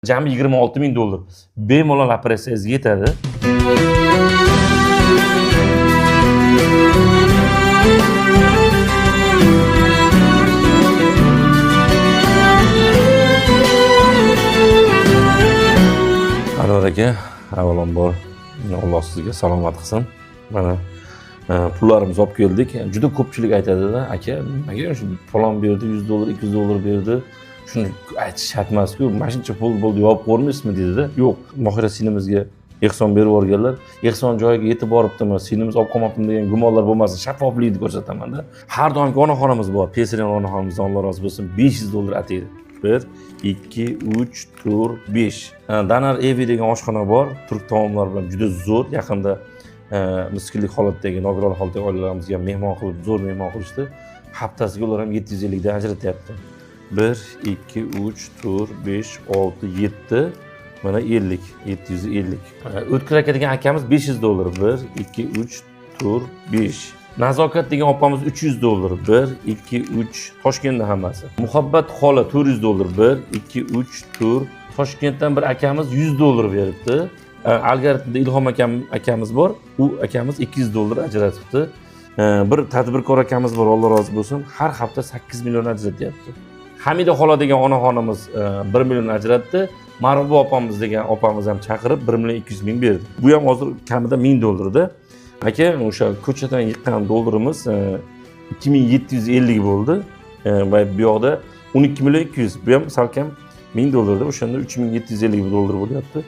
Jami 26 000 dollar. Bemalol operatsiyangizga yetadi. Anvar aka, avvalambor Alloh sizga salomat qilsin. Mana pullarimizni olib keldik. Juda ko'pchilik aytadi-da, aka, nimaga shu falon berdi, 100 dollar, 200 dollar berdi. Shuni aytish shart emas-ku, mana shuncha pul bo'ldi, yopib ko'rmaysizmi dedi-da. Yo'q, Mohira sinimizga ehson berib yuborganlar. Ehson joyiga yetib boribdimi, sinimiz olib qolmabdimi degan gumonlar bo'lmasin, shaffoflikni ko'rsataman-da. Har doimgi onaxonamiz bor, Pesrin onaxonimizdan Alloh rozi bo'lsin, 500 dollar ataydi. 1, 2, 3, 4, 5. Danar Evi degan oshxona bor. Turk taomlari bilan juda zo'r. Yaqinda miskinlik holatdagi, nogiron holatdagi oilalarimizga mehmon qilib, zo'r mehmon qilishdi. Haftasiga ular ham 750 dan ajratyapti. 1, 2, 3, 4, 5, 6, 7. Mana 50, 750. O'tkir aka degan akamiz 500 dollar. 1, 2, 3, 4, 5. Nazokat degan opamiz 300 dollar. 1, 2, 3. Toshkentda hammasi. Muhabbat xola 400 dollar. 1, 2, 3, 4. Toshkentdan bir akamiz 100 dollar beribdi. Algoritmda Ilhom akamiz bor. U akamiz 200 dollar ajratibdi. Bir tadbirkor akamiz bor, Alloh rozi bo'lsin. Har hafta 8 million ajratyapti. Hamida xola degan onaxonimiz 1 million ajratdi. Marvuba opamiz degan opamiz ham chaqirib 1 million 200 ming berdi. Bu ham hozir kamida 1000 dollarda. Aka, o'sha ko'chadan yiqqan dollarimiz 2750 bo'ldi. Va bu yoqda 12 million 200. Bu ham salkam 1000 dollarda, o'shanda 3750 dollar bo'lyapti.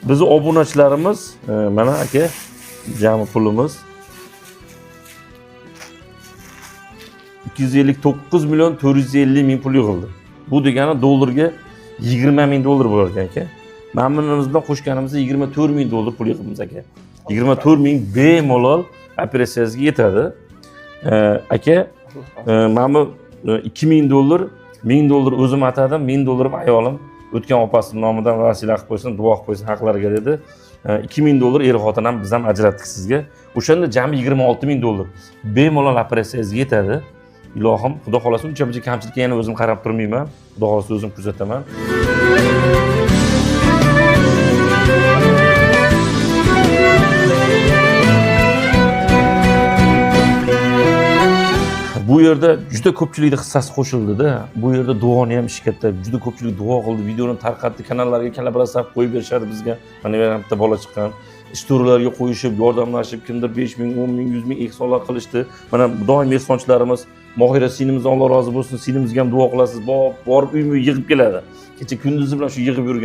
Bizning obunachilarimiz mana aka, jami pulimiz 259 million 450 ming pul yig'ildi. Bu degani dollarga 20 ming dollar bo'lar ekan aka. Ma'murimiz bilan qo'shganimizda 24 ming dollar pul yig'ibmiz aka. 24 ming bemalol operatsiyangizga yetadi. Aka, mana bu 2000 dollar, 1000 dollar o'zim atadim, 1000 dollarim ayolim o'tgan opasining nomidan vasila qilib qo'ysin, duo qilib qo'ysin haqlariga dedi. 2000 dollar er xotin ham biz ham ajratdik sizga. O'shanda jami 26 000 dollar. Bemalol operatsiyangizga yetadi. Ilohim, Xudo xolasa uncha-buncha kamchilikka yana o'zim qarab turmayman. Xudo xolasa o'zim kuzataman. Bu yerda juda ko'pchilikning hissasi qo'shildi-da. Bu yerda duoni ham ish katta. Juda ko'pchilik duo qildi, videoni tarqatdi, kanallarga kalabrasab qo'yib berishadi bizga. Mana bu yerda bola chiqqan. Ishto'rilarga qo'yishib, yordamlashib, kimdir 5 ming, 10 ming, 100 ming ehsonlar qilishdi. Mana doim ehsonchilarimiz Mohira sinimizdan Alloh rozi bo'lsin, sinimizga ham duo qilasiz. Borib uyimga yig'ib keladi. Kecha kunduzi bilan shu yig'ib yurgan